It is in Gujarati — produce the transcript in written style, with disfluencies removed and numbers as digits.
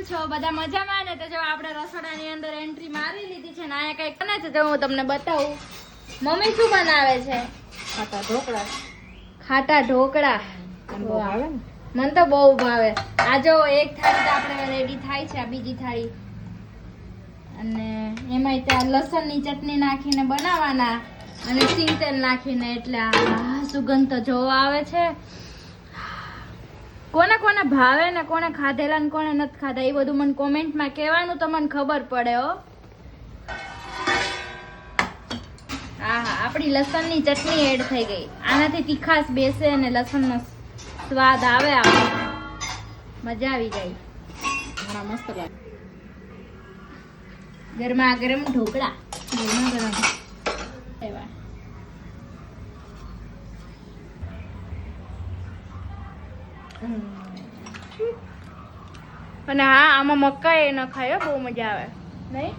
છો બધા મજામાં ને? તો જો આપણે રસોડાની અંદર એન્ટ્રી મારી લીધી છે ને અહીંયા કઈક બને છે તો હું તમને બતાવું. મમ્મી શું બનાવે છે? ખાટા ઢોકળા. ખાટા ઢોકળા. મને તો બહુ ભાવે. આ જો એક થાળી તો આપણે રેડી થાય છે, આ બીજી થાળી અને એમાં ત્યાં લસણની ચટણી નાખીને બનાવવાના અને સિંગ તેલ નાખીને, એટલે આ સુગંધ તો જોવા આવે છે. કોને કોને ભાવે ને કોને ખાધેલા ને કોને નથી ખાધા એ બધું મને કોમેન્ટમાં કહેવાનું તો મને ખબર પડે હો. આહા, આપણી લસણની ચટણી એડ થઈ ગઈ. આનાથી તીખાશ બેસે અને લસણનો સ્વાદ આવે, આપણે મજા આવી જાય. ઘણા મસ્ત લાગે. ગરમા ગરમ ઢોકળા, ગરમા ગરમ એવા. અને હા, આમાં મકાઈ ન ખાય, બહુ મજા આવે નહીં.